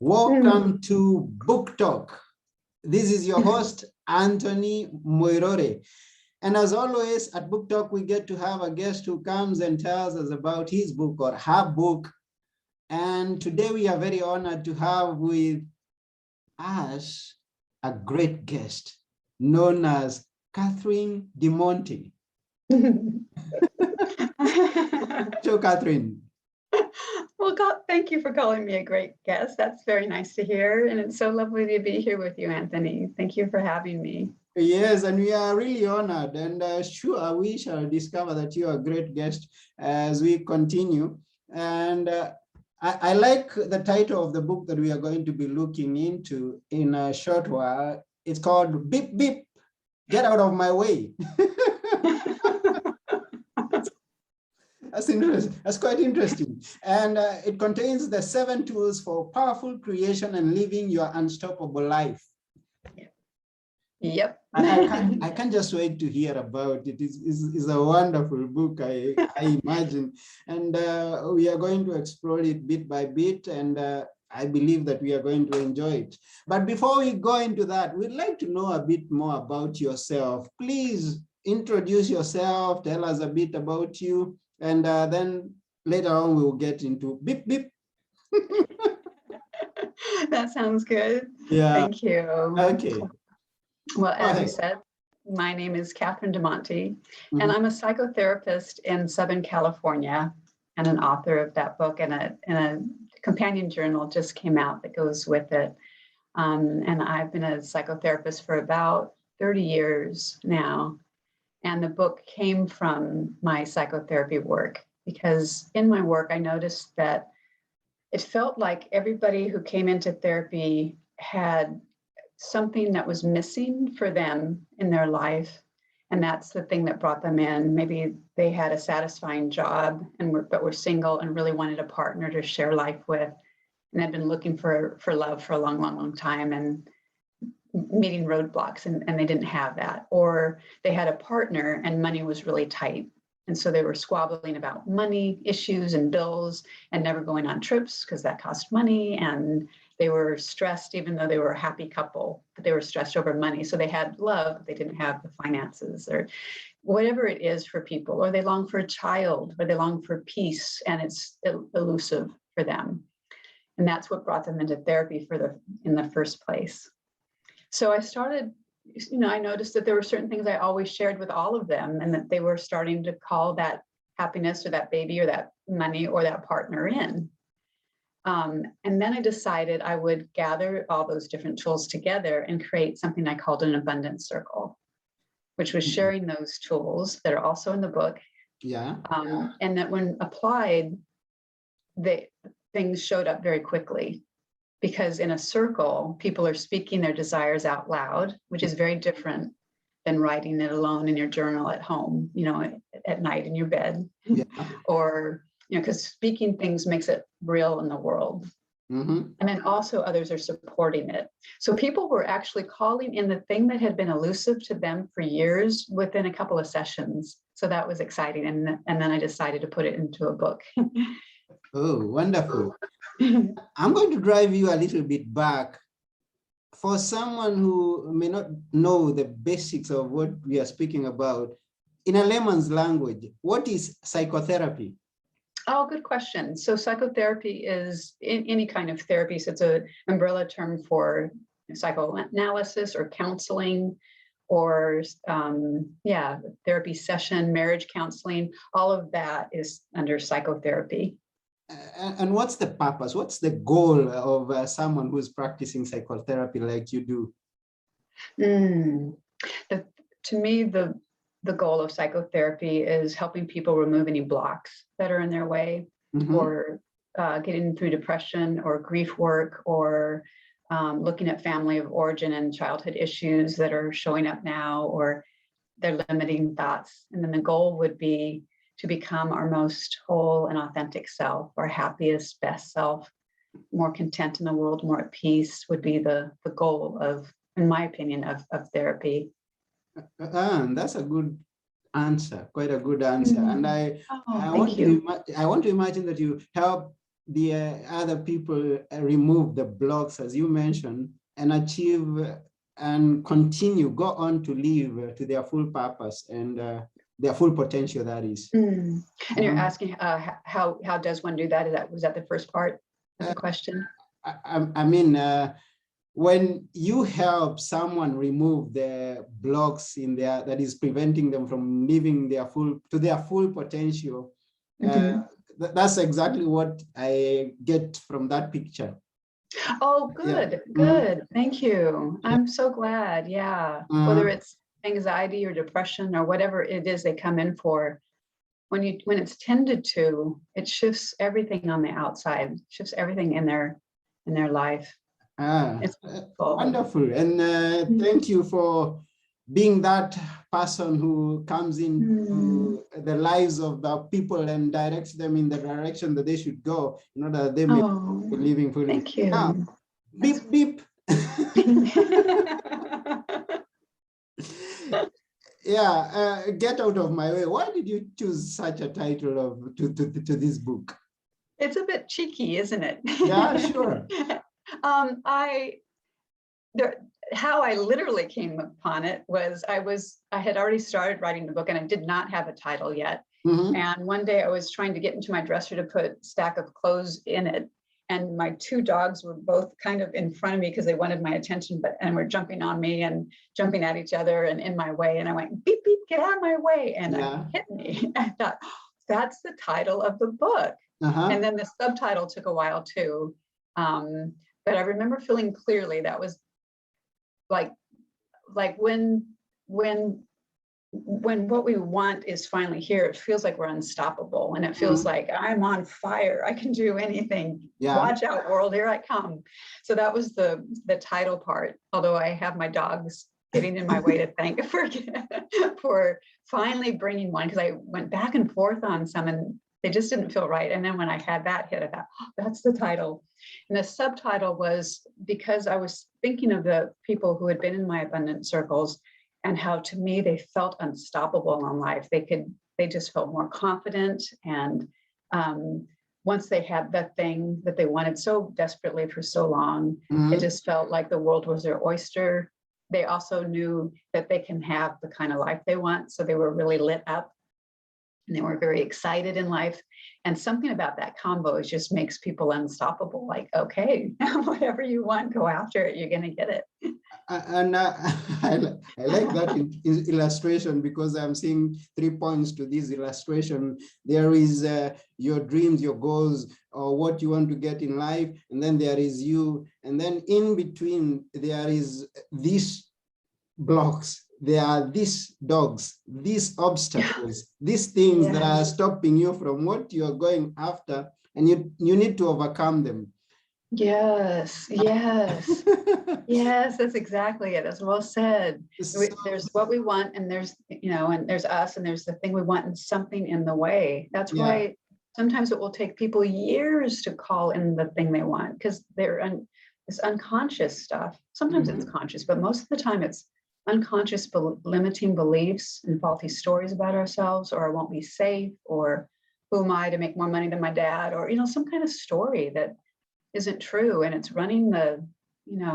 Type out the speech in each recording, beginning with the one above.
Welcome to Book Talk. This is your host, Anthony Moirore. And as always, at Book Talk, we get to have a guest who comes and tells us about his book or her book. And today we are very honored to have with us a great guest known as Catherine DeMonte. So, Catherine. Well, God, thank you for calling me a great guest. That's very nice to hear. And it's so lovely to be here with you, Anthony. Thank you for having me. Yes, and we are really honored. And sure, we shall discover that you are a great guest as we continue. And I like the title of the book that we are going to be looking into in a short while. It's called Beep Beep, Get Out of My Way. That's interesting. That's quite interesting. And it contains the 7 tools for powerful creation and living your unstoppable life. Yep. I can't just wait to hear about it. It's a wonderful book, I imagine. And we are going to explore it bit by bit. And I believe that we are going to enjoy it. But before we go into that, we'd like to know a bit more about yourself. Please introduce yourself. Tell us a bit about you. And then later on, we will get into beep, beep. That sounds good. Yeah. Thank you. Okay. Well, as you said, my name is Catherine DeMonte, and I'm a psychotherapist in Southern California and an author of that book, and a companion journal just came out that goes with it. And I've been a psychotherapist for about 30 years now. And the book came from my psychotherapy work, because in my work, I noticed that it felt like everybody who came into therapy had something that was missing for them in their life. And that's the thing that brought them in. Maybe they had a satisfying job but were single and really wanted a partner to share life with, and had been looking for love for a long time and meeting roadblocks, and they didn't have that. Or they had a partner and money was really tight. And so they were squabbling about money issues and bills and never going on trips because that cost money. And they were stressed, even though they were a happy couple, but they were stressed over money. So they had love, but they didn't have the finances, or whatever it is for people. Or they long for a child, or they long for peace, and it's elusive for them. And that's what brought them into therapy in the first place. So I started, I noticed that there were certain things I always shared with all of them, and that they were starting to call that happiness or that baby or that money or that partner in. And then I decided I would gather all those different tools together and create something I called an abundance circle, which was sharing those tools that are also in the book. Yeah. And that when applied, things showed up very quickly. Because in a circle, people are speaking their desires out loud, which is very different than writing it alone in your journal at home, at night in your bed. Yeah. Or, because speaking things makes it real in the world. And then also others are supporting it. So people were actually calling in the thing that had been elusive to them for years within a couple of sessions. So that was exciting. And then I decided to put it into a book. Oh, wonderful. I'm going to drive you a little bit back. For someone who may not know the basics of what we are speaking about, in a layman's language, what is psychotherapy? Oh, good question. So psychotherapy is any kind of therapy. So it's an umbrella term for psychoanalysis or counseling, or therapy session, marriage counseling. All of that is under psychotherapy. And what's the purpose? What's the goal of someone who's practicing psychotherapy like you do? To me, the goal of psychotherapy is helping people remove any blocks that are in their way, or getting through depression or grief work, or looking at family of origin and childhood issues that are showing up now, or their limiting thoughts. And then the goal would be to become our most whole and authentic self, our happiest, best self, more content in the world, more at peace, would be the goal of, in my opinion, of therapy. That's a good answer, quite a good answer. And I want to imagine that you help the other people remove the blocks, as you mentioned, and achieve and continue, go on to live to their full purpose and their full potential, that is. And you're asking how does one do that? Was that the first part of the question? I mean, when you help someone remove the blocks in there that is preventing them from living their full potential, that's exactly what I get from that picture. Oh, good, good. Thank you. I'm so glad. Yeah. Whether it's anxiety or depression or whatever it is they come in for, when it's tended to, it shifts everything on the outside, shifts everything in their life. It's wonderful. And thank you for being that person who comes into the lives of the people and directs them in the direction that they should go, in order that they may be living fully. Thank you. Now, beep, beep. Yeah, get out of my way. Why did you choose such a title to this book? It's a bit cheeky, isn't it? Yeah, sure. How I literally came upon it was I had already started writing the book and I did not have a title yet. And one day I was trying to get into my dresser to put a stack of clothes in it. And my two dogs were both kind of in front of me because they wanted my attention, and were jumping on me and jumping at each other and in my way. And I went, beep, beep, get out of my way. And it hit me. I thought, oh, that's the title of the book. And then the subtitle took a while too. But I remember feeling clearly that was like when what we want is finally here, it feels like we're unstoppable, and it feels like I'm on fire. I can do anything. Watch out, world, here I come. So that was the title part. Although I have my dogs getting in my way to thank for finally bringing one, because I went back and forth on some and they just didn't feel right. And then when I had that hit, I thought, oh, that's the title. And the subtitle was because I was thinking of the people who had been in my abundant circles and how, to me, they felt unstoppable in life. They just felt more confident. And once they had the thing that they wanted so desperately for so long, it just felt like the world was their oyster. They also knew that they can have the kind of life they want. So they were really lit up. And they were very excited in life. And something about that combo just makes people unstoppable. Like, okay, whatever you want, go after it. You're going to get it. And I like that illustration, because I'm seeing 3 points to this illustration. There is your dreams, your goals, or what you want to get in life. And then there is you. And then in between, there is these blocks. There are these dogs, these obstacles, these things that are stopping you from what you're going after, and you need to overcome them. Yes, yes. Yes, that's exactly it. That's well said. There's what we want, and there's, and there's us, and there's the thing we want, and something in the way. That's why sometimes it will take people years to call in the thing they want, because they're this unconscious stuff. Sometimes it's conscious, but most of the time it's unconscious limiting beliefs and faulty stories about ourselves, or I won't be safe, or who am I to make more money than my dad, or some kind of story that isn't true, and it's running the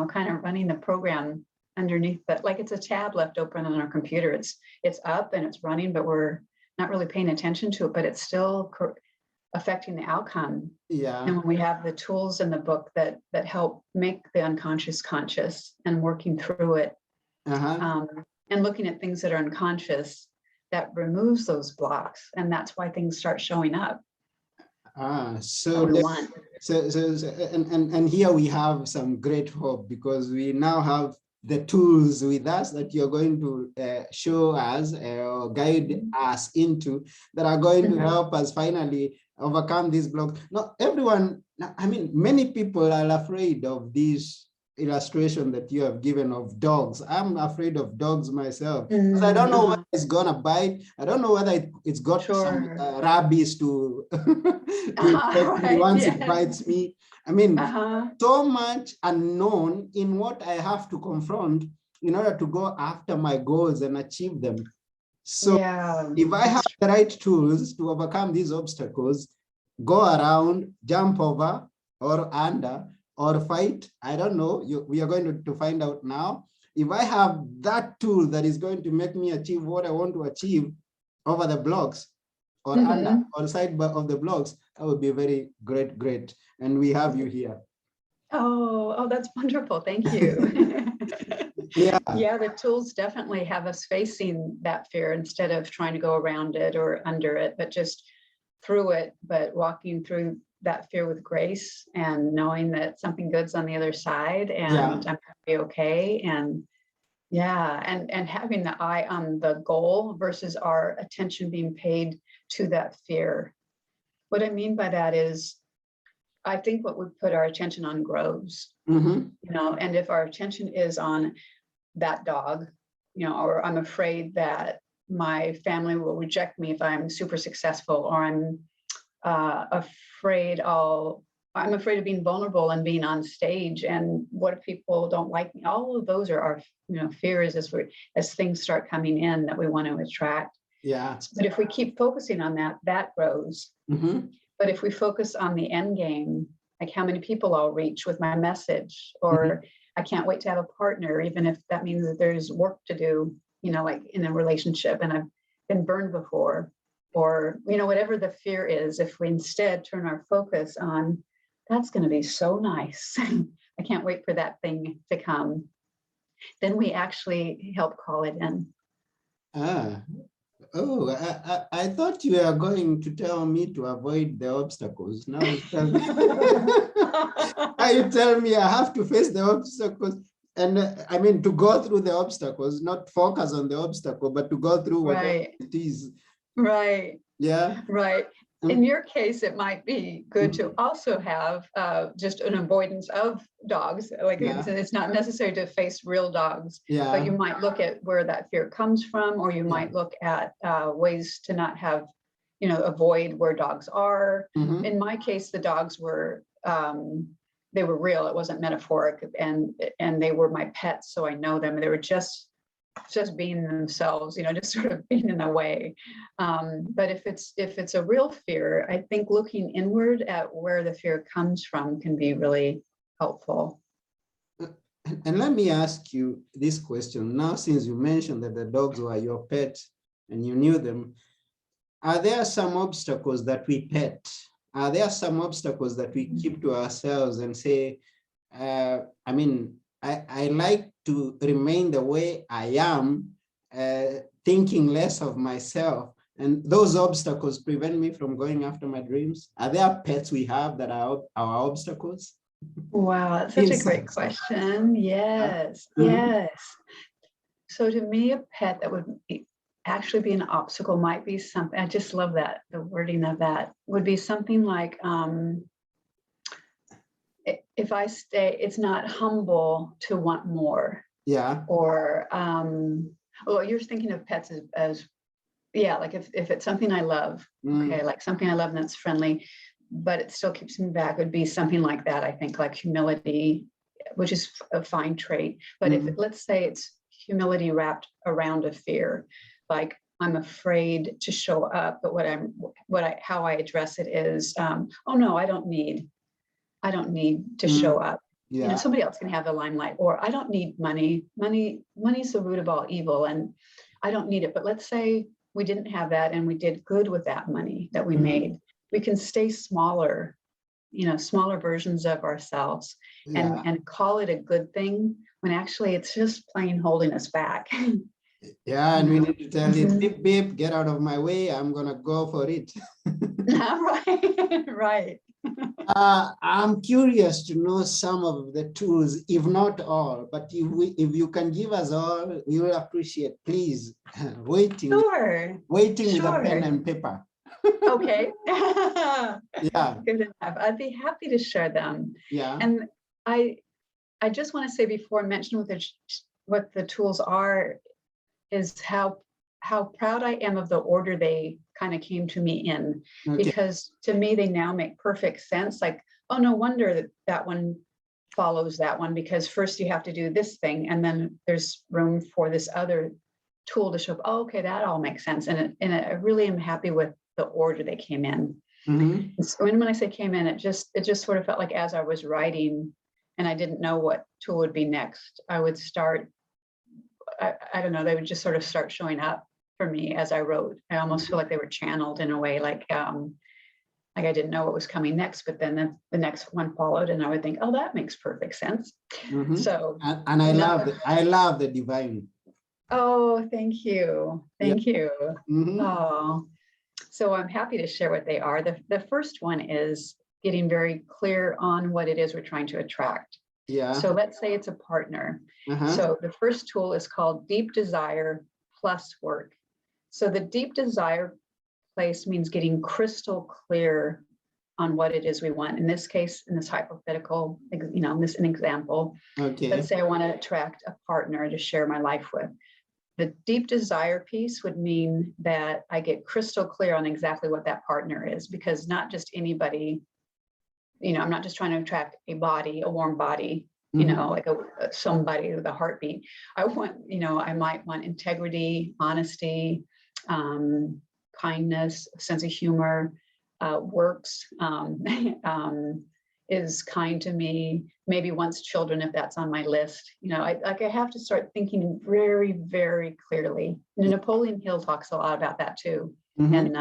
kind of running the program underneath that, like it's a tab left open on our computer. It's up and it's running, but we're not really paying attention to it, but it's still affecting the outcome. And when we have the tools in the book that help make the unconscious conscious, and working through it, and looking at things that are unconscious, that removes those blocks, and that's why things start showing up. So here we have some great hope, because we now have the tools with us that you're going to show us or guide us into, that are going to help us finally overcome these blocks. Not everyone, I mean, many people are afraid of this illustration that you have given of dogs. I'm afraid of dogs myself, because I don't know whether it's gonna bite. I don't know whether it's got some rabies to infect me once it bites me. I mean, so much unknown in what I have to confront in order to go after my goals and achieve them. So if I have the right tools to overcome these obstacles, go around, jump over or under or fight. I don't know. We are going to find out now. If I have that tool that is going to make me achieve what I want to achieve over the blocks or under or side of the blocks, that would be very great. And we have you here. Oh, that's wonderful. Thank you. Yeah. Yeah, the tools definitely have us facing that fear instead of trying to go around it or under it, but just through it, but walking through that fear with grace and knowing that something good's on the other side and I'm going to be okay. And yeah, and having the eye on the goal versus our attention being paid to that fear. What I mean by that is, I think what we put our attention on grows, you know, and if our attention is on that dog, you know, or I'm afraid that my family will reject me if I'm super successful, or I'm afraid of being vulnerable and being on stage. And what if people don't like me? All of those are our, you know, fears as things start coming in that we want to attract. Yeah. But if we keep focusing on that, that grows. But if we focus on the end game, like how many people I'll reach with my message, or I can't wait to have a partner, even if that means that there's work to do, you know, like in a relationship and I've been burned before, or, you know, whatever the fear is, if we instead turn our focus on, that's going to be so nice. I can't wait for that thing to come. Then we actually help call it in. Oh, I thought you were going to tell me to avoid the obstacles. Now you tell me, you tell me I have to face the obstacles. And I mean, to go through the obstacles, not focus on the obstacle, but to go through whatever it is. Right. Yeah. Right. In your case, it might be good to also have just an avoidance of dogs. Like it's not necessary to face real dogs, but you might look at where that fear comes from, or you might look at ways to not have, you know, avoid where dogs are. In my case, the dogs were, they were real. It wasn't metaphoric, and they were my pets. So I know them. They were just being themselves, you know, just sort of being in a way. But if it's a real fear, I think looking inward at where the fear comes from can be really helpful. And let me ask you this question now, since you mentioned that the dogs were your pet and you knew them, are there some obstacles that we pet? Are there some obstacles that we keep to ourselves and say, I mean, I like to remain the way I am, thinking less of myself, and those obstacles prevent me from going after my dreams? Are there pets we have that are our obstacles? Wow, that's such a great question. Yes, yes. So to me, a pet that would actually be an obstacle might be something, I just love that, the wording of that, would be something like, if I stay, it's not humble to want more. Yeah. Or, well, you're thinking of pets as yeah, like if it's something I love, okay, like something I love and that's friendly, but it still keeps me back, would be something like that. I think like humility, which is a fine trait. But if let's say it's humility wrapped around a fear, like I'm afraid to show up, but how I address it is, oh no, I don't need to show up. You know, somebody else can have the limelight, or I don't need money. Money's the root of all evil, and I don't need it. But let's say we didn't have that and we did good with that money that we made. We can stay smaller, you know, smaller versions of ourselves, and call it a good thing when actually it's just plain holding us back. Yeah, and we need to tell it, beep, beep, get out of my way. I'm going to go for it. Right, right. I'm curious to know some of the tools, if not all, but if you can give us all, we will appreciate, please. Waiting with a pen and paper. Okay. Yeah. Good enough. I'd be happy to share them. Yeah. And I just want to say before I mention what the tools are, is how proud I am of the order they kind of came to me in, because to me, they now make perfect sense. Like, oh, no wonder that one follows that one, because first you have to do this thing, and then there's room for this other tool to show up. Oh, okay, that all makes sense. And I really am happy with the order they came in. Mm-hmm. So when I say came in, it just sort of felt like as I was writing and I didn't know what tool would be next, I would start, I don't know, they would just sort of start showing up for me as I wrote. I almost feel like they were channeled in a way, like I didn't know what was coming next, but then the next one followed and I would think, oh, that makes perfect sense. Mm-hmm. So, and I love the divine. Oh, thank you. Thank you. Mm-hmm. Oh, so I'm happy to share what they are. The first one is getting very clear on what it is we're trying to attract. Yeah. So let's say it's a partner. So the first tool is called Deep Desire plus Work. So the deep desire place means getting crystal clear on what it is we want. In this case, in this hypothetical, this an example. Okay. Let's say I want to attract a partner to share my life with. The deep desire piece would mean that I get crystal clear on exactly what that partner is, because not just anybody, I'm not just trying to attract a warm body, like somebody with a heartbeat. I want, I might want integrity, honesty, kindness, sense of humor, works, is kind to me, maybe wants children if that's on my list. I have to start thinking very, very clearly. And Napoleon Hill talks a lot about that too. And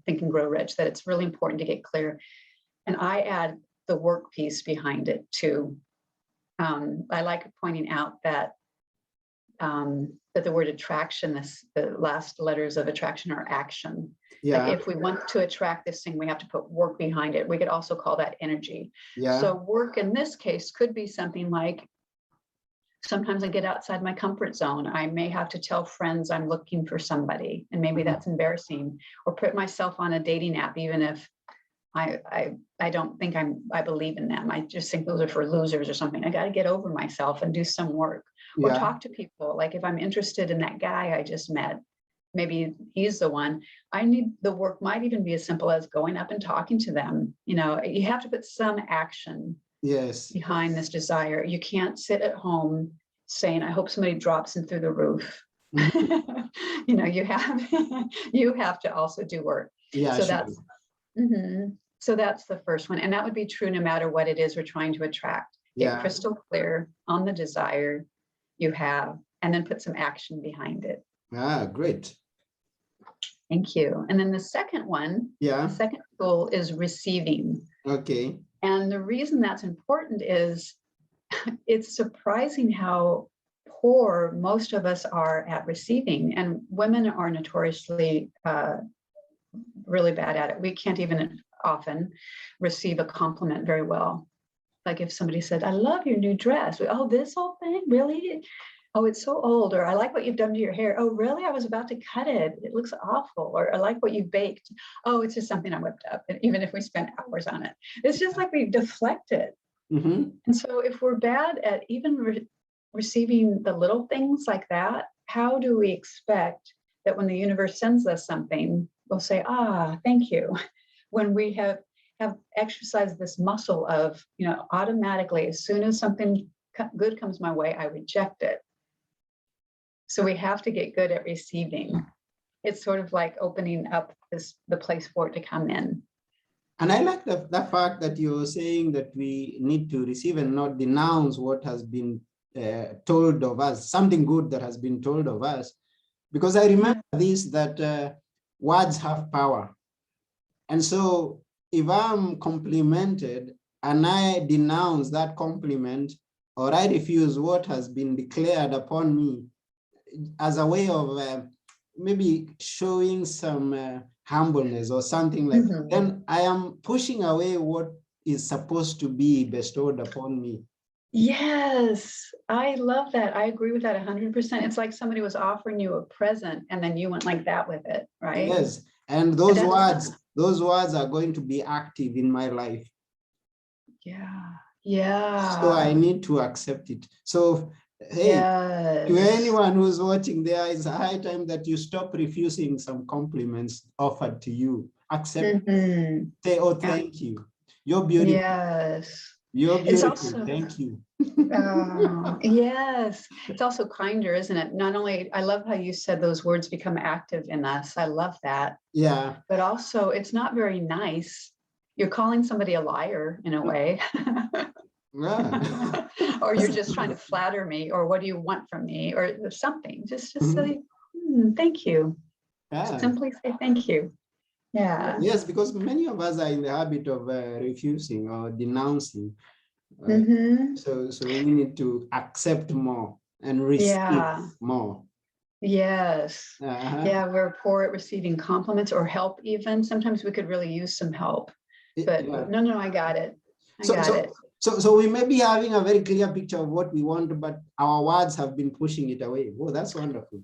Think and Grow Rich, that it's really important to get clear. And I add the work piece behind it too. I like pointing out that that the word attraction, the last letters of attraction are action. Yeah. Like if we want to attract this thing, we have to put work behind it. We could also call that energy. Yeah. So work in this case could be something like, sometimes I get outside my comfort zone. I may have to tell friends I'm looking for somebody, and maybe that's embarrassing, or put myself on a dating app, even if I don't think I believe in them. I just think those are for losers or something. I got to get over myself and do some work, or talk to people. Like if I'm interested in that guy I just met, maybe he's the one. I need the work. Might even be as simple as going up and talking to them. You have to put some action behind this desire. You can't sit at home saying, I hope somebody drops in through the roof. You have to also do work. Yeah. So that's the first one. And that would be true no matter what it is we're trying to attract. Get crystal clear on the desire you have, and then put some action behind it. Great. Thank you. And then the second one, the second tool is receiving. Okay. And the reason that's important is it's surprising how poor most of us are at receiving. And women are notoriously really bad at it. We can't even often receive a compliment very well. Like if somebody said, I love your new dress. Oh, this whole thing, really? Oh, it's so old. Or I like what you've done to your hair. Oh, really? I was about to cut it. It looks awful. Or I like what you baked. Oh, it's just something I whipped up. And even if we spent hours on it, it's just like we deflect it. And so if we're bad at even receiving the little things like that, how do we expect that when the universe sends us something, we'll say, thank you, when we have exercised this muscle of, automatically, as soon as something good comes my way, I reject it. So we have to get good at receiving. It's sort of like opening up the place for it to come in. And I like the fact that you're saying that we need to receive and not denounce what has been told of us, something good that has been told of us. Because I remember that words have power. And so if I'm complimented and I denounce that compliment, or I refuse what has been declared upon me as a way of maybe showing some humbleness or something like that, then I am pushing away what is supposed to be bestowed upon me. Yes, I love that. I agree with that 100%. It's like somebody was offering you a present and then you went like that with it, right? Yes, and those words are going to be active in my life. Yeah. So I need to accept it. So, hey, to anyone who's watching, there is a high time that you stop refusing some compliments offered to you. Accept, say, oh, thank you. You're beautiful. Yes. You're It's beautiful. also, Thank you. yes, it's also kinder, isn't it? Not only, I love how you said those words become active in us. I love that. Yeah. But also, it's not very nice. You're calling somebody a liar in a way. Yeah. Or you're just trying to flatter me, or what do you want from me, or something. Just Mhm. say, thank you. Yeah. Simply say thank you. Yeah. Yes, because many of us are in the habit of refusing or denouncing. So we need to accept more and receive Yeah. more. Yes. Uh-huh. Yeah, we're poor at receiving compliments or help even. Sometimes we could really use some help. But Yeah. no, I got it. I So, got so, it. so we may be having a very clear picture of what we want, but our words have been pushing it away. Oh, that's wonderful.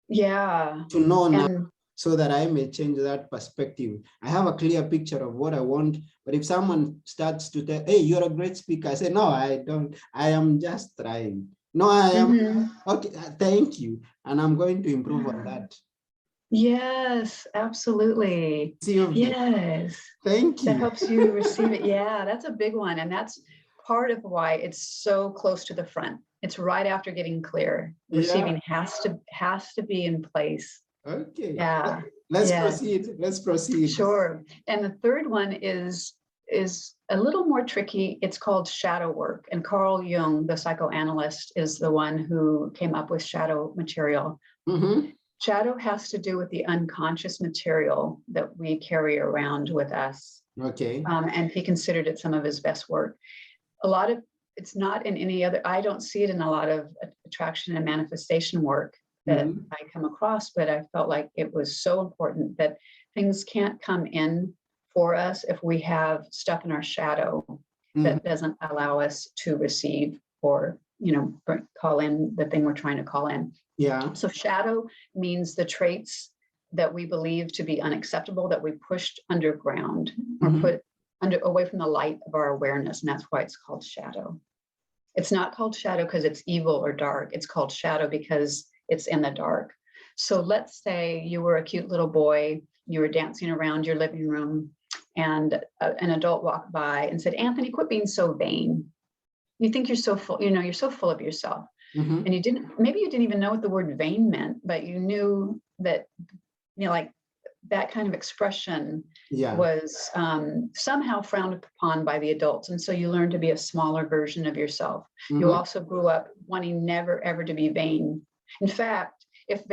Yeah. To know now, And so that I may change that perspective. I have a clear picture of what I want, but if someone starts to tell, hey, you're a great speaker, I say, no, I don't, I am just trying. No, I am, okay, thank you. And I'm going to improve on that. yes, absolutely. Sylvia, Yes. thank That you. helps you receive it. Yeah, that's a big one. And that's part of why it's so close to the front. It's right after getting clear. Yeah, Receiving has to be in place. okay. Yeah. Let's Yeah. proceed. Let's proceed. Sure. And the third one is a little more tricky. It's called shadow work. And Carl Jung, the psychoanalyst, is the one who came up with shadow material. Shadow has to do with the unconscious material that we carry around with us. Okay. And he considered it some of his best work. A lot of it's not in any other, I don't see it in a lot of attraction and manifestation work that I come across, but I felt like it was so important that things can't come in for us if we have stuff in our shadow that doesn't allow us to receive or, call in the thing we're trying to call in. Yeah. So shadow means the traits that we believe to be unacceptable, that we pushed underground or put away from the light of our awareness. And that's why it's called shadow. It's not called shadow because it's evil or dark. It's called shadow because it's in the dark. So let's say you were a cute little boy, you were dancing around your living room, and an adult walked by and said, Anthony, quit being so vain. You think you're so full, you're so full of yourself. And maybe you didn't even know what the word vain meant, but you knew that, like that kind of expression was somehow frowned upon by the adults. And so you learned to be a smaller version of yourself. You also grew up wanting never, ever to be vain. In fact, if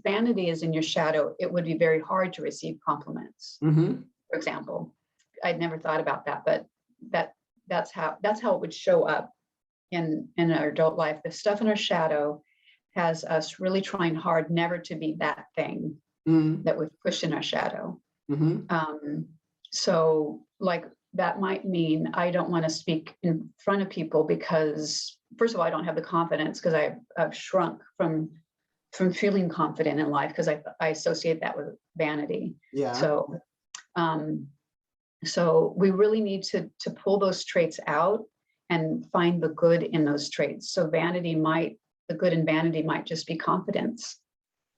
vanity is in your shadow, it would be very hard to receive compliments. For example, I'd never thought about that, but that's how it would show up in our adult life. The stuff in our shadow has us really trying hard never to be that thing that we've pushed in our shadow. So like that might mean I don't want to speak in front of people because, first of all, I don't have the confidence because I've shrunk from feeling confident in life because I associate that with vanity. So we really need to pull those traits out and find the good in those traits. So the good in vanity might just be confidence.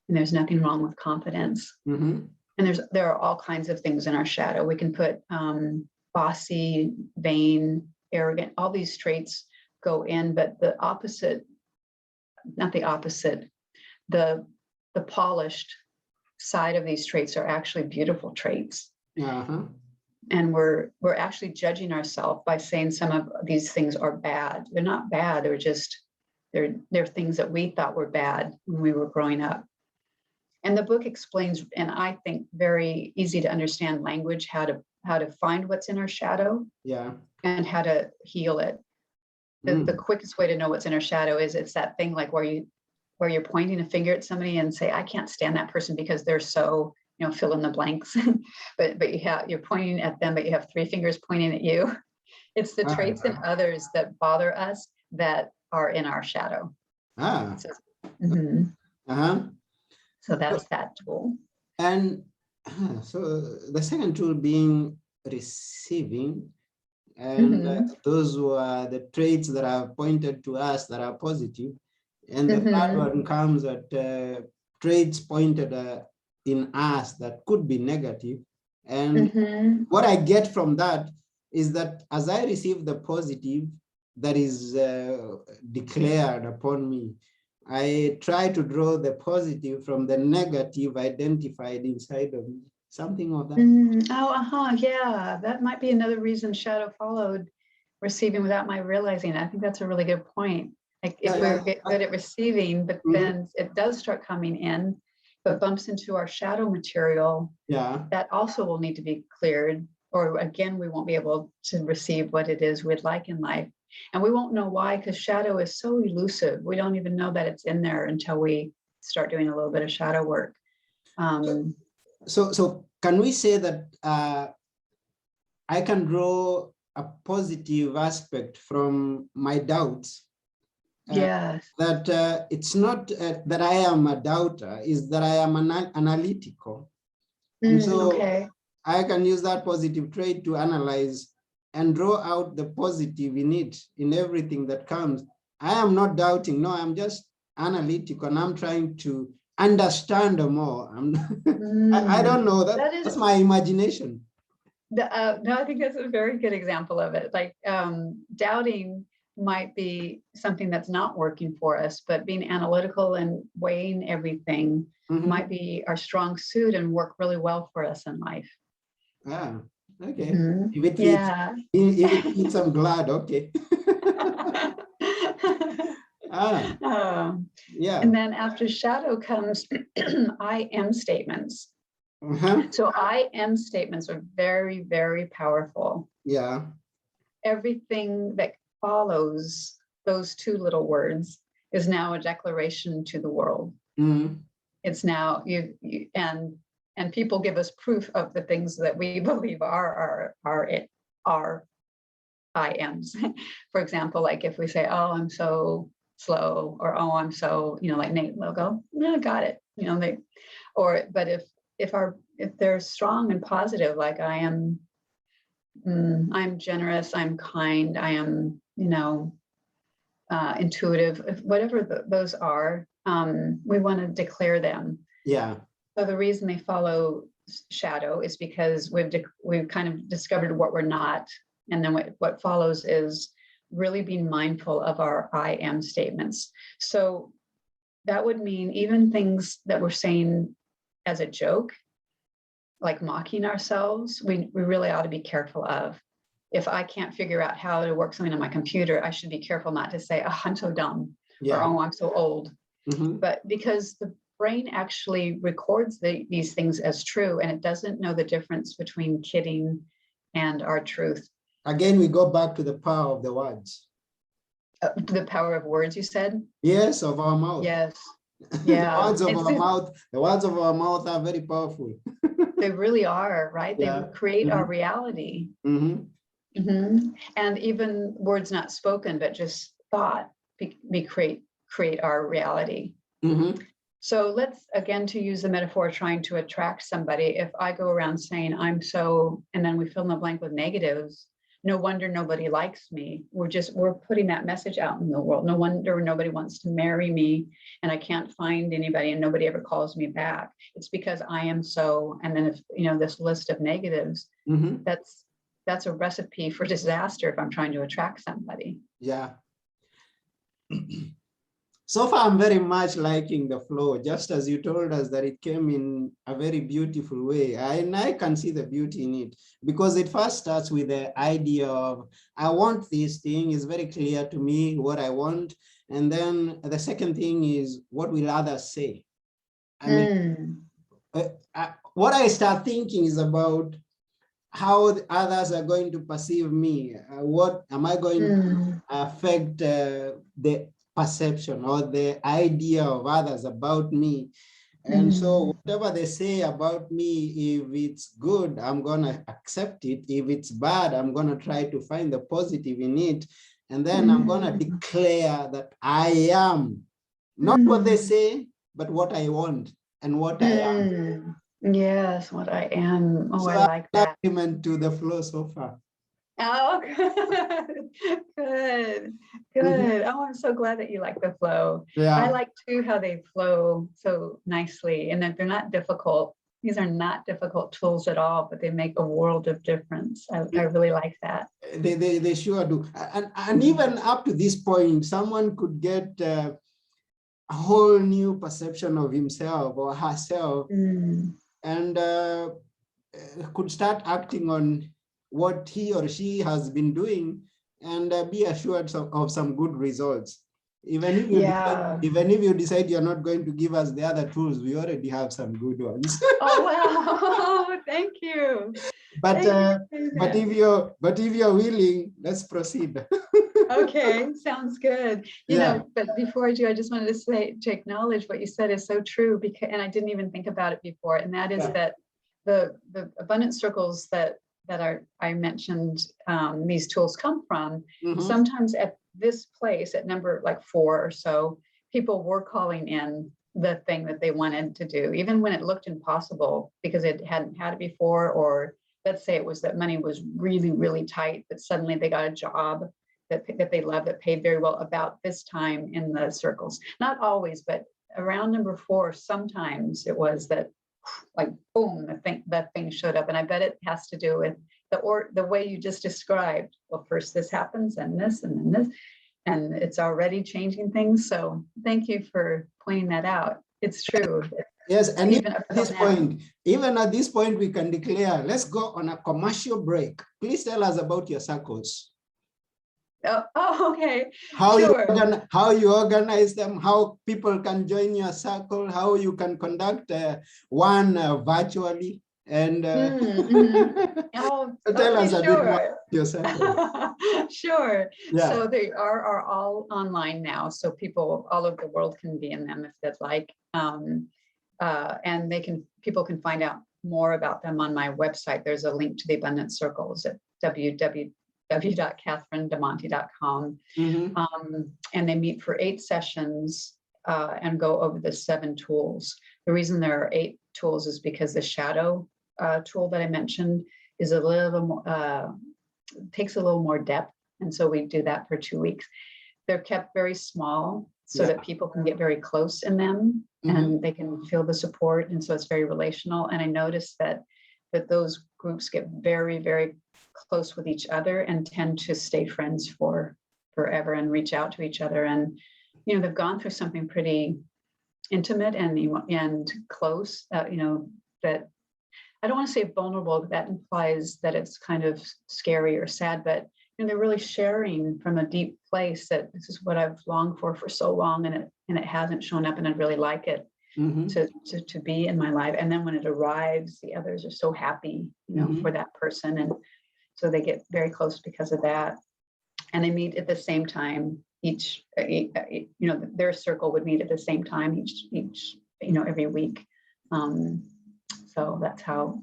And there's nothing wrong with confidence. And there are all kinds of things in our shadow. We can put bossy, vain, arrogant, all these traits go in, but the polished side of these traits are actually beautiful traits. And we're actually judging ourselves by saying some of these things are bad. They're not bad. They're things that we thought were bad when we were growing up. And the book explains, and I think very easy to understand language, how to find what's in our shadow, and how to heal it. The quickest way to know what's in our shadow is it's that thing like where you're pointing a finger at somebody and say, I can't stand that person because they're so, fill in the blanks. but you're pointing at them, but you have three fingers pointing at you. It's the traits in others that bother us that are in our shadow. So that's that tool. And so the second tool being receiving, and those were the traits that are pointed to us that are positive. And the third one comes at traits pointed in us that could be negative. And what I get from that is that as I receive the positive that is declared upon me, I try to draw the positive from the negative identified inside of me. Something of that. Yeah, that might be another reason shadow followed receiving without my realizing. I think that's a really good point. Like if we get good at receiving, but then it does start coming in, but bumps into our shadow material, that also will need to be cleared, or again, we won't be able to receive what it is we'd like in life. And we won't know why, because shadow is so elusive. We don't even know that it's in there until we start doing a little bit of shadow work. So can we say that I can draw a positive aspect from my doubts? Yes. That it's not that I am a doubter, is that I am analytical. And so I can use that positive trait to analyze and draw out the positive in it, in everything that comes. I am not doubting, no, I'm just analytical, and I'm trying to understand more. I don't know, that's my imagination. No, I think that's a very good example of it. Like doubting might be something that's not working for us, but being analytical and weighing everything might be our strong suit and work really well for us in life. Ah, okay. If it fits, if it fits, I'm glad. Okay. Yeah. And then after shadow comes I am statements. So I am statements are very, very powerful. Yeah. Everything that follows those two little words is now a declaration to the world. It's now and people give us proof of the things that we believe are I ams. For example, like if we say, "Oh, I'm so slow," or "Oh, I'm so," like Nate will go, "Yeah, got it." But if they're strong and positive, like I am, I'm generous, I'm kind, I am, intuitive, whatever those are, we want to declare them. Yeah. So the reason they follow shadow is because we've kind of discovered what we're not. And then what follows is really being mindful of our I am statements. So that would mean even things that we're saying as a joke, like mocking ourselves, we really ought to be careful of. If I can't figure out how to work something on my computer, I should be careful not to say, "Oh, I'm so dumb," or "Oh, I'm so old." But because the brain actually records these things as true, and it doesn't know the difference between kidding and our truth. Again, we go back to the power of the words. The power of words, you said? Yes, of our mouth. Yes. Yeah. The words of our mouth are very powerful. They really are, right? They create our reality. And even words not spoken, but just thought, create our reality. So let's, again, to use the metaphor, trying to attract somebody. If I go around saying I'm so, and then we fill in the blank with negatives, no wonder nobody likes me. We're putting that message out in the world. No wonder nobody wants to marry me, and I can't find anybody, and nobody ever calls me back. It's because I am so, and then if this list of negatives, that's a recipe for disaster if I'm trying to attract somebody. Yeah. So far, I'm very much liking the flow, just as you told us that it came in a very beautiful way. And I can see the beauty in it, because it first starts with the idea of, I want this thing, is very clear to me what I want. And then the second thing is, what will others say? I mean, what I start thinking is about how others are going to perceive me. What am I going to affect the perception or the idea of others about me? And so whatever they say about me, if it's good, I'm gonna accept it. If it's bad, I'm gonna try to find the positive in it. And then I'm gonna declare that I am, not what they say, but what I want and what I am. Yes, what I am. Oh, so I like that. To the flow so far. Oh, good. Oh, I'm so glad that you like the flow. Yeah. I like too how they flow so nicely, and that they're not difficult. these are not difficult tools at all, but they make a world of difference. I really like that. They sure do. And even up to this point, someone could get a whole new perception of himself or herself, and could start acting on what he or she has been doing, and be assured of some good results. Even if you decide you're not going to give us the other tools, we already have some good ones. Oh wow! Thank you. But if you're willing, let's proceed. Okay, sounds good. You know, but before I do, I just wanted to acknowledge what you said is so true, because, and I didn't even think about it before, and that is that the abundance circles that I mentioned, these tools come from, sometimes at this place at number like 4 or so, people were calling in the thing that they wanted to do, even when it looked impossible because it hadn't had it before, or let's say it was that money was really, really tight, but suddenly they got a job that they love, that paid very well about this time in the circles. Not always, but around number 4, sometimes it was that, like, boom, that thing showed up. And I bet it has to do with the way you just described. Well, first this happens and this and then this, and it's already changing things. So thank you for pointing that out. It's true. Yes, and even at this point, we can declare, let's go on a commercial break. Please tell us about your circles. Oh, okay. How you organize them, how people can join your circle, how you can conduct one virtually, and tell us a bit more about your circle. Sure. Yeah. So they are all online now, so people all over the world can be in them if they'd like, and people can find out more about them on my website. There's a link to the Abundance Circles at www.catherinedemonte.com. And they meet for 8 sessions and go over the 7 tools. The reason there are 8 tools is because the shadow tool that I mentioned is a little more, takes a little more depth. And so we do that for 2 weeks. They're kept very small so that people can get very close in them and they can feel the support. And so it's very relational. And I noticed that those groups get very, very close with each other and tend to stay friends for forever and reach out to each other. And, you know, they've gone through something pretty intimate and close, you know, that I don't want to say vulnerable, but that implies that it's kind of scary or sad, but you know, they're really sharing from a deep place that this is what I've longed for so long, and it hasn't shown up, and I'd really like it to be in my life. And then when it arrives, the others are so happy, you know, for that person, and so they get very close because of that. And they meet at the same time. Each, you know, their circle would meet at the same time each, you know, every week. So that's how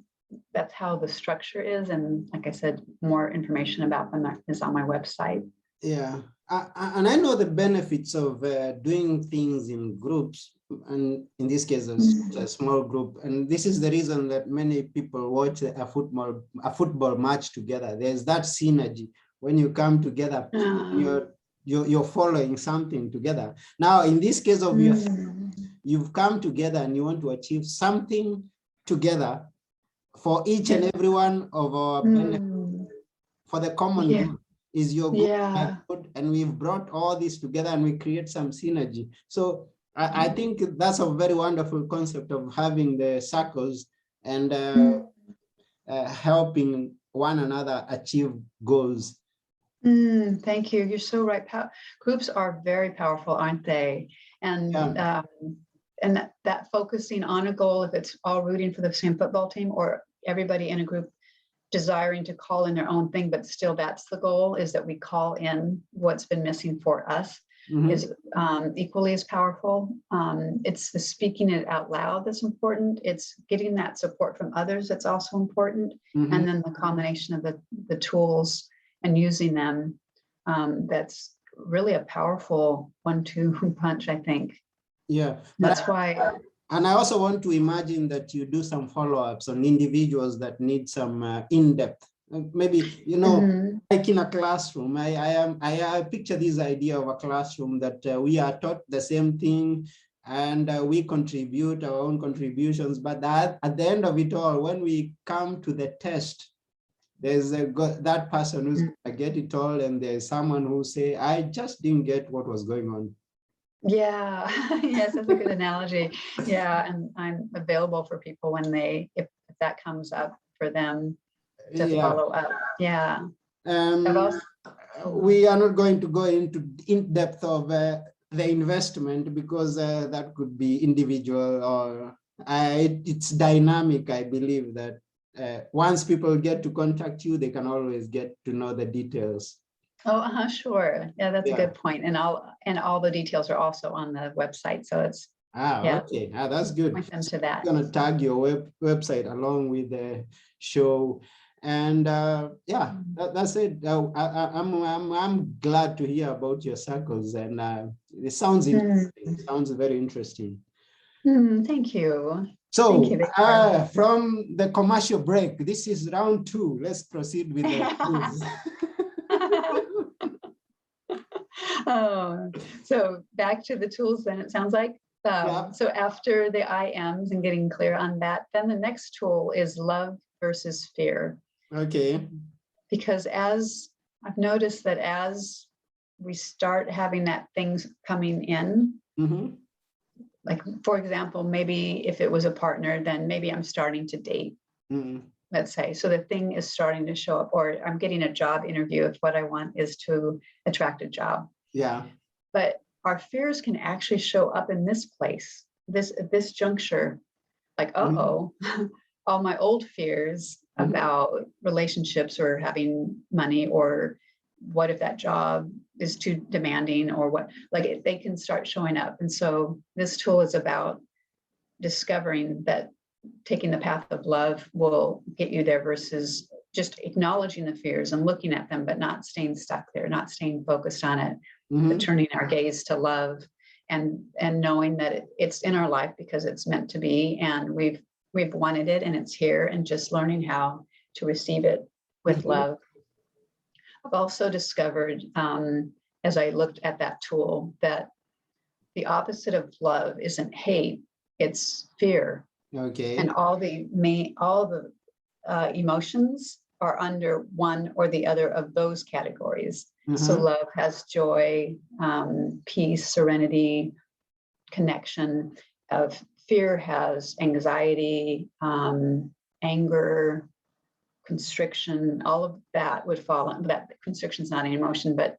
the structure is. And like I said, more information about them is on my website. Yeah, and I know the benefits of doing things in groups, and in this case, a small group. And this is the reason that many people watch a football match together. There's that synergy when you come together. You're following something together. Now, in this case of you've come together and you want to achieve something together for each and every one of our benefits, for the common good is your good, and we've brought all this together and we create some synergy. So I think that's a very wonderful concept of having the circles and helping one another achieve goals. Thank you. You're so right. Groups are very powerful, aren't they? And that focusing on a goal, if it's all rooting for the same football team or everybody in a group desiring to call in their own thing, but still that's the goal, is that we call in what's been missing for us, is equally as powerful. It's the speaking it out loud that's important. It's getting that support from others that's also important. And then the combination of the tools and using them, that's really a powerful 1-2 punch, I think. Yeah, that's why. And I also want to imagine that you do some follow-ups on individuals that need some in-depth, maybe, you know, like in a classroom. I picture this idea of a classroom that we are taught the same thing. and we contribute our own contributions. But at the end of it all, when we come to the test, there's that person who's gonna get it all, and there's someone who say, I just didn't get what was going on. Yeah, yes, that's a good analogy. Yeah, and I'm available for people when if that comes up for them to follow up. Yeah. We are not going to go into in depth of the investment, because that could be individual, or it's dynamic. I believe that once people get to contact you, they can always get to know the details. Oh, sure. Yeah, that's a good point. And all the details are also on the website. So it's okay. That's good. Point them to that. I'm gonna tag your website along with the show. And that's it. I'm glad to hear about your circles, and it sounds interesting. It sounds very interesting. Thank you. So Thank you, from the commercial break, this is round 2. Let's proceed with the quiz. So back to the tools then, it sounds like. So after the IMs and getting clear on that, then the next tool is love versus fear. Okay. Because as I've noticed that as we start having that things coming in, like, for example, maybe if it was a partner, then maybe I'm starting to date, let's say. So the thing is starting to show up, or I'm getting a job interview if what I want is to attract a job. Yeah. But our fears can actually show up in this place, this juncture, like, all my old fears about relationships or having money, or what if that job is too demanding, or what, like, they can start showing up. And so this tool is about discovering that taking the path of love will get you there, versus just acknowledging the fears and looking at them, but not staying stuck there, not staying focused on it, but turning our gaze to love, and knowing that it's in our life because it's meant to be, and we've wanted it and it's here, and just learning how to receive it with love. I've also discovered, as I looked at that tool, that the opposite of love isn't hate, it's fear. Okay. And all the emotions are under one or the other of those categories. So love has joy, peace, serenity, connection. Fear has anxiety, anger, constriction. All of that would fall on that. Constriction is not an emotion, but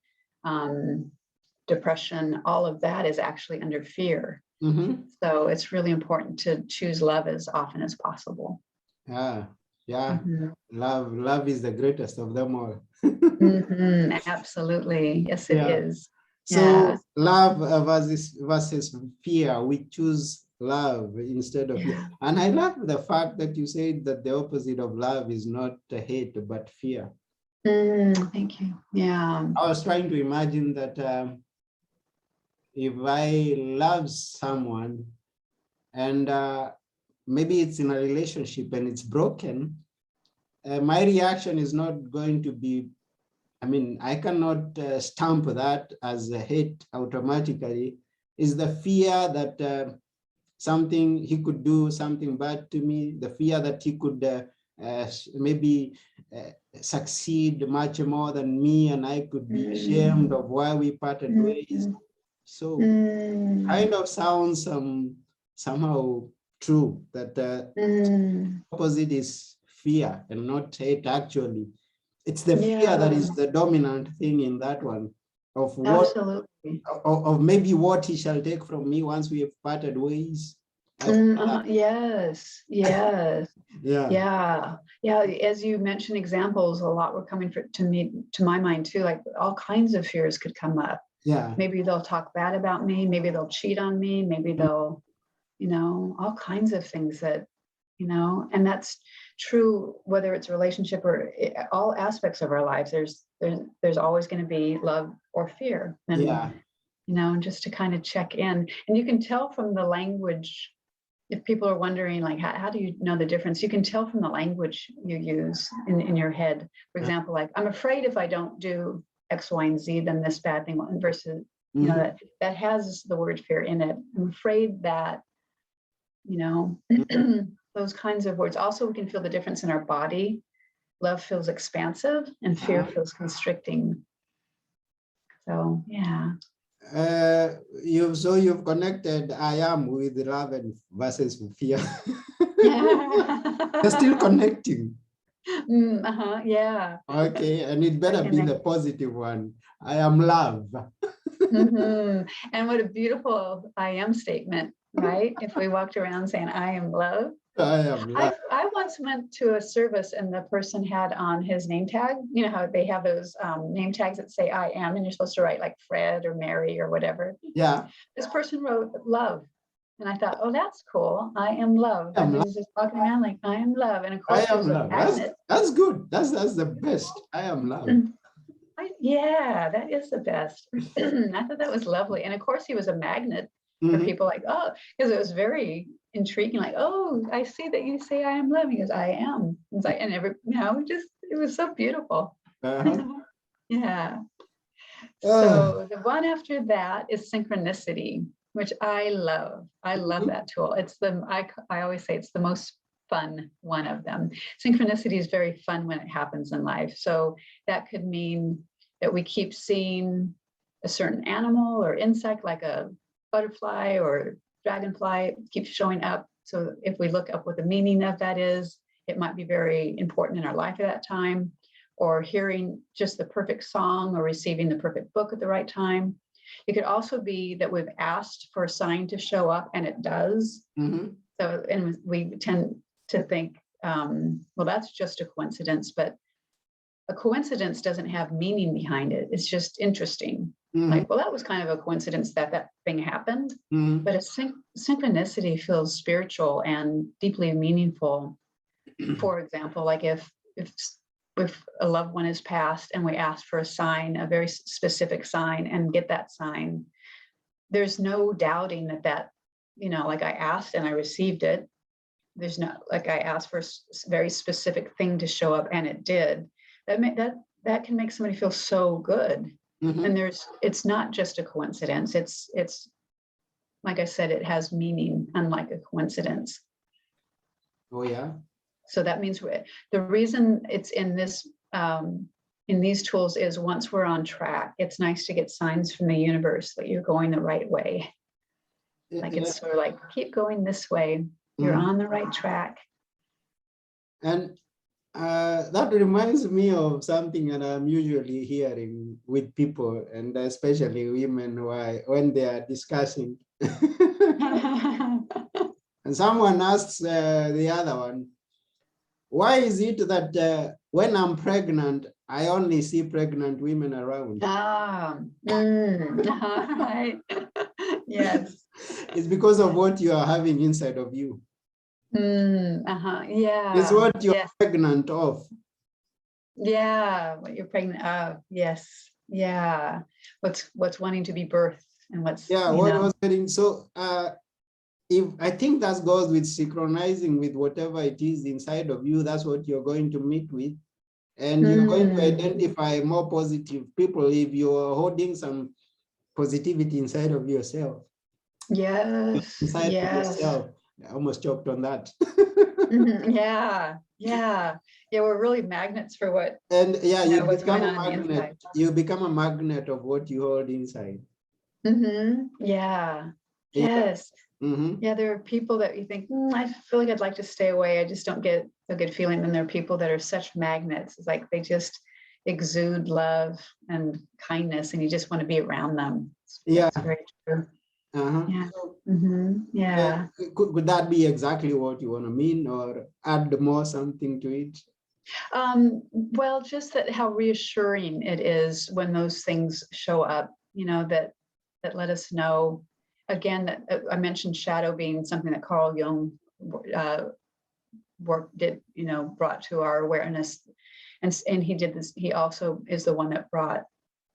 depression, all of that is actually under fear. So it's really important to choose love as often as possible. Love is the greatest of them all. Absolutely. Yes, it is. So love versus fear, we choose love instead of fear. And I love the fact that you said that the opposite of love is not hate, but fear. Thank you. Yeah. I was trying to imagine that if I love someone, and maybe it's in a relationship and it's broken, my reaction is not going to be, I cannot stamp that as a hate automatically. Is the fear that he could do something bad to me, the fear that he could maybe succeed much more than me, and I could be ashamed of why we parted ways. So kind of sounds somehow true that opposite is fear and not hate. Actually, it's the fear that is the dominant thing in that one, of what of maybe what he shall take from me once we have parted ways. Yes. Yeah. As you mentioned examples, a lot were coming to my mind too. Like, all kinds of fears could come up. Maybe they'll talk bad about me, maybe they'll cheat on me, maybe they'll, all kinds of things that, and that's true whether it's a relationship or all aspects of our lives. There's always going to be love or fear, and just to kind of check in. And you can tell from the language, if people are wondering, like, how do you know the difference? You can tell from the language you use in your head. For example, like, I'm afraid if I don't do X, Y, and Z, then this bad thing, versus you know, that has the word fear in it. I'm afraid that, you know, those kinds of words. Also, we can feel the difference in our body. Love feels expansive and fear feels constricting. So, yeah. You've connected I am with love and versus fear. They're still connecting. Yeah. Okay, and it better be the positive one. I am love. And what a beautiful I am statement, right? If we walked around saying I am love. I am love. I once went to a service and the person had on his name tag. You know how they have those name tags that say I am, and you're supposed to write like Fred or Mary or whatever. Yeah. This person wrote love. And I thought, oh, that's cool. I am love. And he was just walking around like, I am love. And of course, I am love. That's good. That's the best. I am love. Yeah, that is the best. I thought that was lovely. And of course, he was a magnet for people like, oh, because it was very intriguing. Like, oh, I see that you say I am love. He goes, I am. It's like, and every, you know, it was so beautiful. Yeah. So the one after that is synchronicity, which I love. I love that tool. It's I always say it's the most fun one of them. Synchronicity is very fun when it happens in life. So that could mean that we keep seeing a certain animal or insect, like a butterfly or dragonfly, keeps showing up. So if we look up what the meaning of that is, it might be very important in our life at that time, or hearing just the perfect song or receiving the perfect book at the right time. It could also be that we've asked for a sign to show up and it does. So, and we tend to think, well, that's just a coincidence, but a coincidence doesn't have meaning behind it. It's just interesting. Like, well, that was kind of a coincidence that thing happened, but a synchronicity feels spiritual and deeply meaningful. For example, like if a loved one is passed and we ask for a sign, a very specific sign, and get that sign, there's no doubting that, you know, like I asked and I received it. There's no, like I asked for a very specific thing to show up and it did. That can make somebody feel so good. And it's not just a coincidence. It's like I said, it has meaning, unlike a coincidence. Oh yeah. So that means the reason it's in these tools is once we're on track, it's nice to get signs from the universe that you're going the right way. Like it's sort of like, keep going this way. You're on the right track. And that reminds me of something that I'm usually hearing with people, and especially women, when they are discussing. And someone asks the other one, why is it that when I'm pregnant, I only see pregnant women around? Right. Yes. It's because of what you are having inside of you. Yeah. It's what you're pregnant of. Yeah, what you're pregnant of. Yes. Yeah. What's wanting to be birthed and what's what was getting. So if I think that goes with synchronizing with whatever it is inside of you, that's what you're going to meet with. And you're going to identify more positive people if you're holding some positivity inside of yourself. Yes. Inside of yourself. I almost choked on that. Yeah. We're really magnets for what. And you become a magnet. You become a magnet of what you hold inside. Yeah. Yes. Yeah, there are people that you think, I feel like I'd like to stay away. I just don't get a good feeling. And there are people that are such magnets. It's like they just exude love and kindness, and you just want to be around them. It's very true. Yeah. Could that be exactly what you want to mean, or add more something to it? Well, just that how reassuring it is when those things show up, you know, that let us know. Again, that I mentioned shadow being something that Carl Jung brought to our awareness, and he did this. He also is the one that brought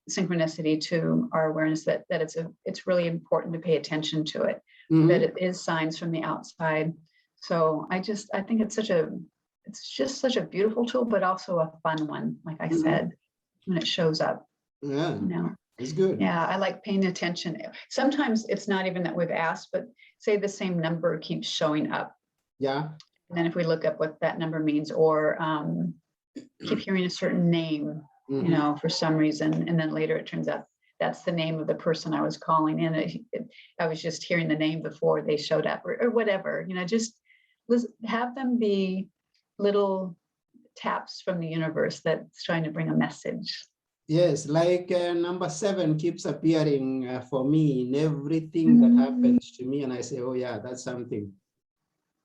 synchronicity to our awareness that it's really important to pay attention to it, that it is signs from the outside. So I think it's just such a beautiful tool, but also a fun one, like I said, when it shows up. Yeah. You know? It's good. Yeah, I like paying attention. Sometimes it's not even that we've asked, but say the same number keeps showing up. Yeah. And then if we look up what that number means, or keep hearing a certain name, you know, for some reason, and then later it turns out that's the name of the person I was calling in. I was just hearing the name before they showed up, or whatever, you know, just have them be little taps from the universe that's trying to bring a message. Yes, like number 7 keeps appearing for me in everything that happens to me. And I say, oh yeah, that's something.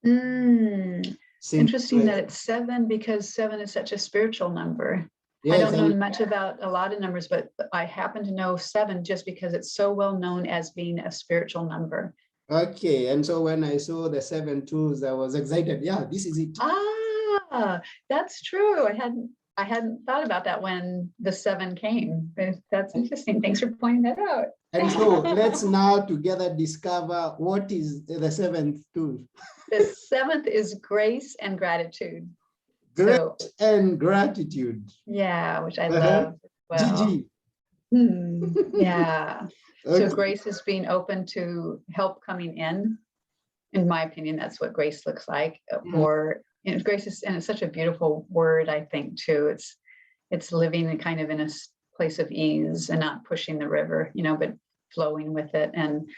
Interesting that it's 7, because 7 is such a spiritual number. Yes, I don't know much about a lot of numbers, but I happen to know 7 just because it's so well known as being a spiritual number. Okay, and so when I saw the 7 tools, I was excited. Yeah, this is it. Ah, that's true. I hadn't thought about that when the 7 came. That's interesting. Thanks for pointing that out. And so let's now together discover what is the 7th tool. The 7th is grace and gratitude. Grace and gratitude. Yeah, which I love. Well, Gigi. Yeah. Okay. So grace is being open to help coming in. In my opinion, that's what grace looks like. Or grace is, and it's such a beautiful word, I think, too. It's living in kind of in a place of ease and not pushing the river, you know, but flowing with it. And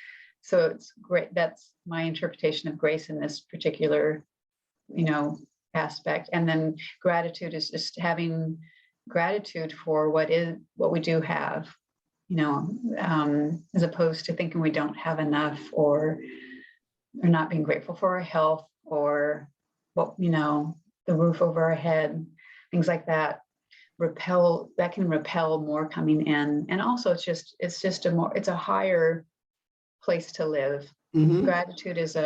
so it's great. That's my interpretation of grace in this particular, you know, aspect. And then gratitude is just having gratitude for what we do have, you know, as opposed to thinking we don't have enough, or not being grateful for our health, or what, you know, the roof over our head, things like that. That can repel more coming in. And also it's just a higher place to live. Gratitude is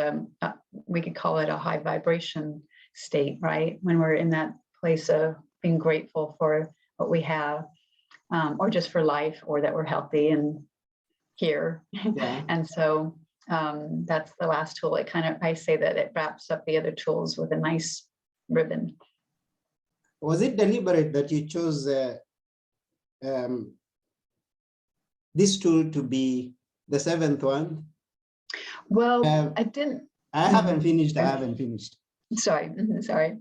we could call it a high vibration state, right? When we're in that place of being grateful for what we have, or just for life, or that we're healthy and here. Yeah. And so that's the last tool. I say that it wraps up the other tools with a nice ribbon. Was it deliberate that you chose this tool to be the 7th one? Well, I didn't. I haven't finished. Sorry. Sorry.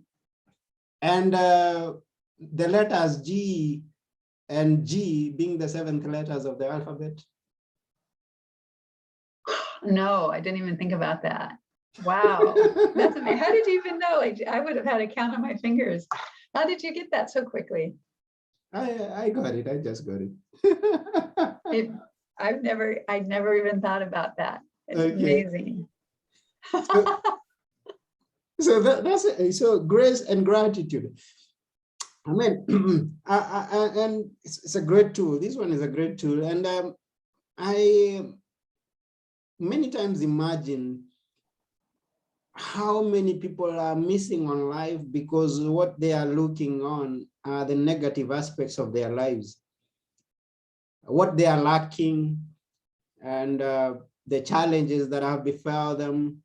And the letters G and G being the 7th letters of the alphabet? No, I didn't even think about that. Wow. That's amazing. How did you even know? Like, I would have had a count on my fingers. How did you get that so quickly? I got it. I just got it. I'd never even thought about that. It's amazing. So that's it. So grace and gratitude. I mean, and it's a great tool. This one is a great tool. And I many times imagine how many people are missing on life because what they are looking on are the negative aspects of their lives, what they are lacking, and the challenges that have befell them,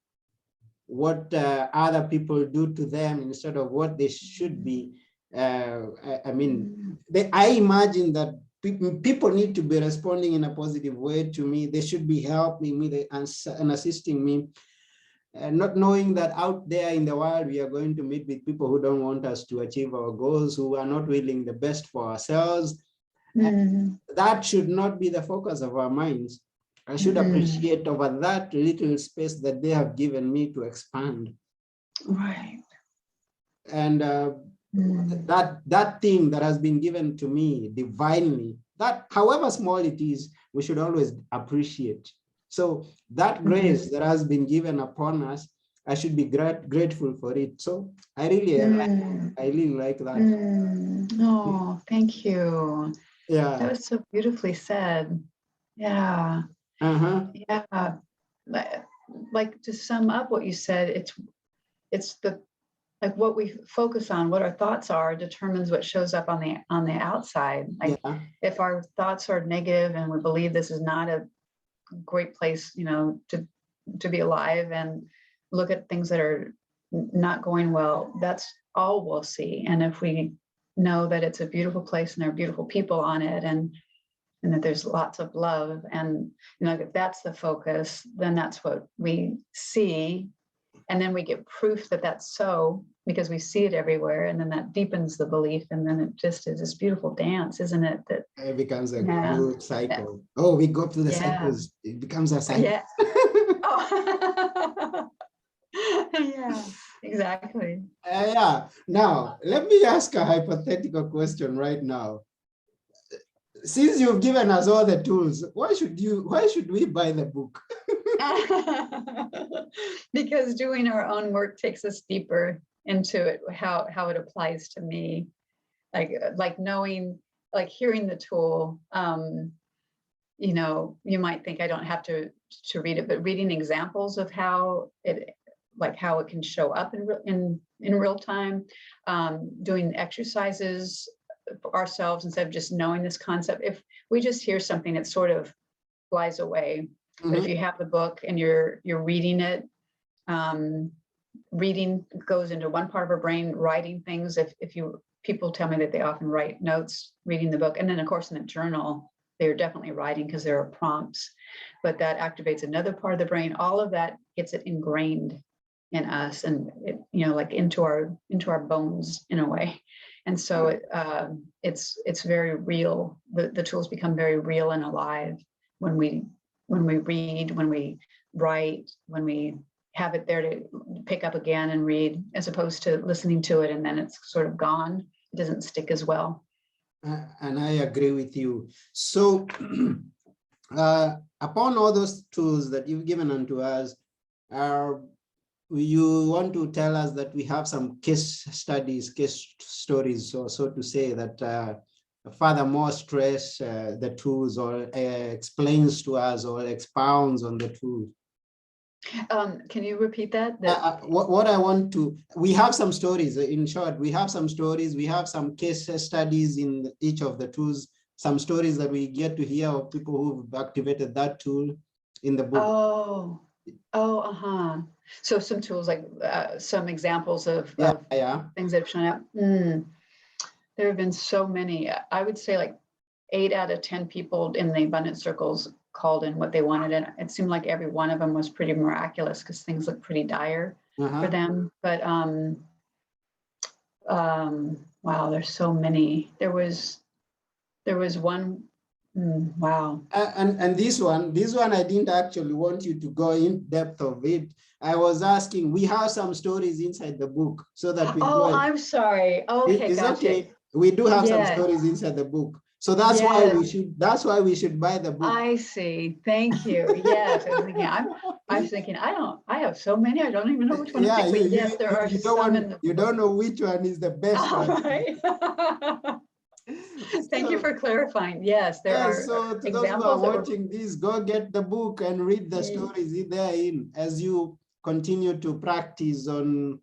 what other people do to them instead of what they should be. I mean, I imagine that people need to be responding in a positive way to me. They should be helping me and assisting me. Not knowing that out there in the world, we are going to meet with people who don't want us to achieve our goals, who are not willing the best for ourselves. That should not be the focus of our minds. I should appreciate over that little space that they have given me to expand. Right. And that thing that has been given to me divinely, that however small it is, we should always appreciate. So that grace that has been given upon us, I should be grateful for it. So I really like that. Oh, thank you. Yeah. That was so beautifully said. Yeah. Yeah. Like to sum up what you said, it's like what we focus on, what our thoughts are, determines what shows up on the outside. Like if our thoughts are negative and we believe this is not a great place, you know, to be alive, and look at things that are not going well, that's all we'll see. And if we know that it's a beautiful place and there are beautiful people on it, and and that there's lots of love. And, if that's the focus, then that's what we see. And then we get proof that that's so, because we see it everywhere. And then that deepens the belief. And then it just is this beautiful dance, isn't it? That it becomes a good cycle. Oh, we go through the cycles. It becomes a cycle. Yeah. Oh. Yeah, exactly. Yeah. Now, let me ask a hypothetical question right now. Since you've given us all the tools, why should we buy the book? Because doing our own work takes us deeper into it, how it applies to me. Like knowing, like hearing the tool, you might think I don't have to read it, but reading examples of how it can show up in real time, doing exercises for ourselves instead of just knowing this concept. If we just hear something, it sort of flies away. But if you have the book and you're reading it, reading goes into one part of our brain. Writing things, people tell me that they often write notes reading the book, and then of course in the journal they're definitely writing because there are prompts, but that activates another part of the brain. All of that gets it ingrained in us, and it, like into our bones in a way. And so it's very real. The tools become very real and alive when we read, when we write, when we have it there to pick up again and read, as opposed to listening to it and then it's sort of gone. It doesn't stick as well. And I agree with you. So upon all those tools that you've given unto us, you want to tell us that we have some case stories, so to say, that furthermore stress the tools, or explains to us or expounds on the tools. Can you repeat that? What I want to, we have some stories. In short, we have some stories. We have some case studies in each of the tools. Some stories that we get to hear of people who've activated that tool in the book. So some tools, like some examples of things that have shown up. There have been so many. I would say like 8 out of 10 people in the abundance circles called in what they wanted, and it seemed like every one of them was pretty miraculous because things look pretty dire for them. But wow, there's so many. There was one. Wow. And this one I didn't actually want you to go in depth of it. I was asking, we have some stories inside the book so that we I'm sorry. Okay, it's gotcha. Okay. We do have some stories inside the book. So that's why we should buy the book. I see. Thank you. Yes. I was thinking, I have so many, I don't even know which one to pick. But yes, there are some in the book. You don't know which one is the best one. Right. Thank you for clarifying. Yes, there are. So to those who are watching this, go get the book and read the stories therein as you continue to practice on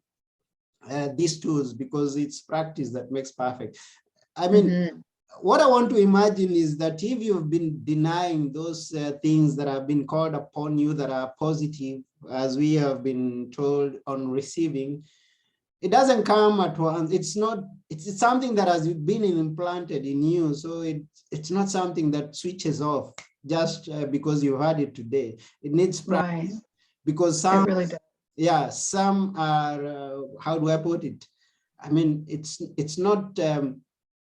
these tools, because it's practice that makes perfect. I mean, what I want to imagine is that if you've been denying those things that have been called upon you that are positive, as we have been told on receiving, it doesn't come at once. It's something that has been implanted in you. So it's not something that switches off just because you had it today. It needs practice. Right. Because some, it really does. Some are, how do I put it? I mean, it's not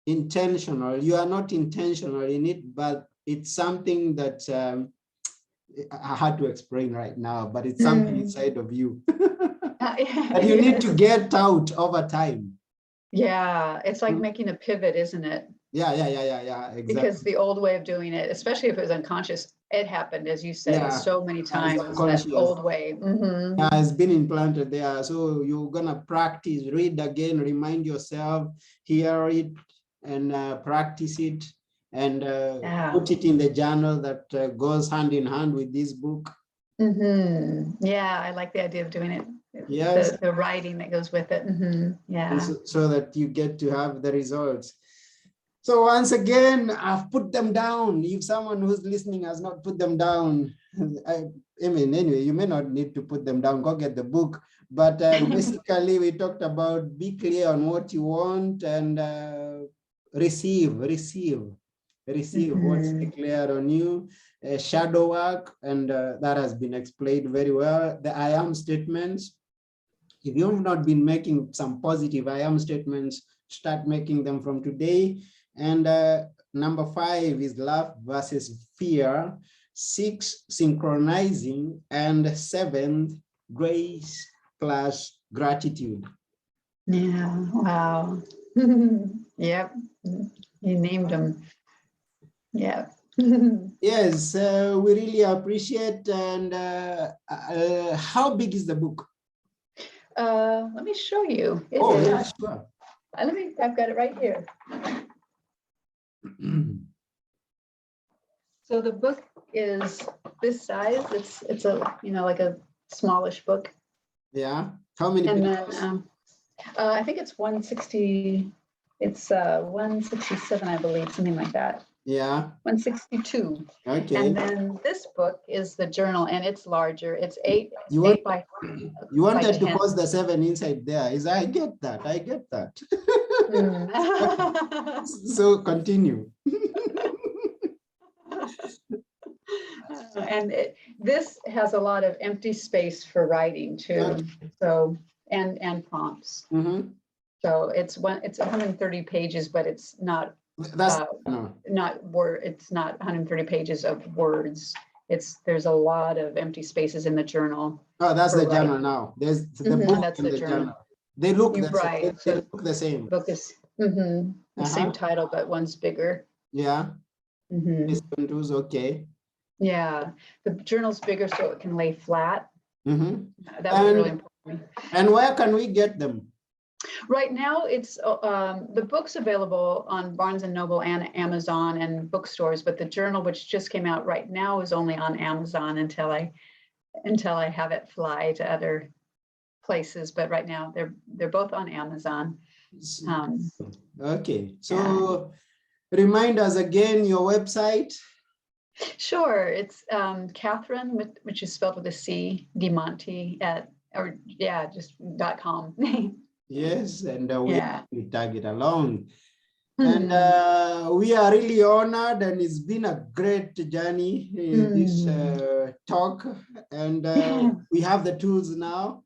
intentional. You are not intentional in it, but it's something that I had to explain right now, but it's something inside of you. And you need to get out over time. Yeah, it's like making a pivot, isn't it? Yeah, exactly. Because the old way of doing it, especially if it was unconscious, it happened, as you said, so many times. That old way. Has been implanted there. So you're gonna practice, read again, remind yourself, hear it, and practice it, and put it in the journal that goes hand in hand with this book. Yeah, I like the idea of doing it. Yes, the writing that goes with it. Yeah. So that you get to have the results. So once again, I've put them down. If someone who's listening has not put them down, I mean, anyway, you may not need to put them down. Go get the book. But basically, we talked about be clear on what you want and receive. receive what's declared on you, shadow work, and that has been explained very well. The I am statements. If you've not been making some positive I am statements, start making them from today. And number 5 is love versus fear. 6, synchronizing. And 7, grace plus gratitude. Yeah, wow. Yep, you named them. Yeah. Yes, we really appreciate. And how big is the book? Let me show you. It Oh, is, yeah, sure. I've got it right here. So the book is this size. It's a, like a smallish book. Yeah. How many And pages? then I think it's 160. It's 167, I believe, something like that. Yeah. 162. Okay. And then this book is the journal, and it's larger. It's 8 by you wanted to 10. pause the 7 inside there. I get that. I get that. So continue. And this has a lot of empty space for writing too. Okay. So and prompts. So it's 130 pages, but it's not. That's not word. It's not 130 pages of words. There's a lot of empty spaces in the journal. Oh, that's the journal now. There's the book that's and the journal. They look right. They look the same. Book is the same title, but one's bigger. Yeah. This one was okay. Yeah, the journal's bigger so it can lay flat. That was really important. And where can we get them? Right now, it's the book's available on Barnes and Noble and Amazon and bookstores, but the journal, which just came out right now, is only on Amazon until I have it fly to other places. But right now, they're both on Amazon. Okay, so remind us again your website. Sure, it's Catherine, which is spelled with a C, DeMonte just .com. Yes, and we tag it along. And we are really honored, and it's been a great journey, this talk. And we have the tools now.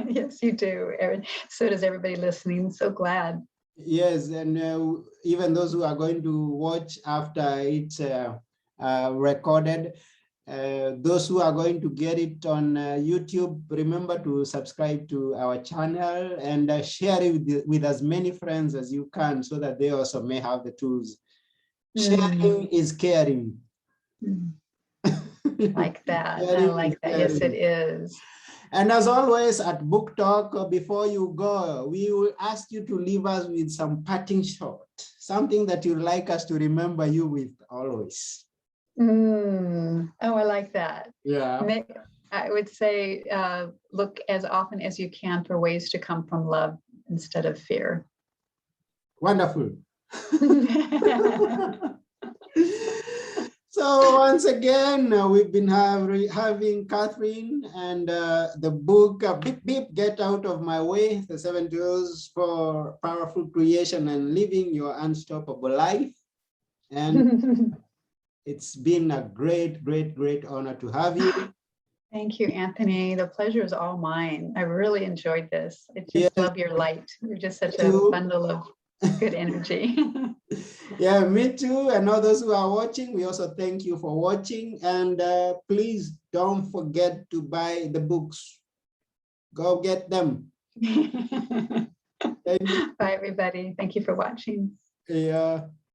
Yes, you do, Erin. So does everybody listening. So glad. Yes, and even those who are going to watch after it's recorded, those who are going to get it on YouTube, remember to subscribe to our channel and share it with as many friends as you can so that they also may have the tools. Sharing is caring. Like that. I like that. Yes, it is. And as always at Book Talk, before you go, we will ask you to leave us with some parting shot, something that you'd like us to remember you with always. Oh, I like that. Yeah. I would say look as often as you can for ways to come from love instead of fear. Wonderful. So once again, we've been having Catherine and the book, Beep Beep, Get Out of My Way, the 7 Tools for Powerful Creation and Living Your Unstoppable Life. And it's been a great, great, great honor to have you. Thank you, Anthony. The pleasure is all mine. I really enjoyed this. I just love your light. You're just such a bundle of good energy. Yeah, me too. And all those who are watching, we also thank you for watching. And please don't forget to buy the books. Go get them. Bye, everybody. Thank you for watching. Yeah.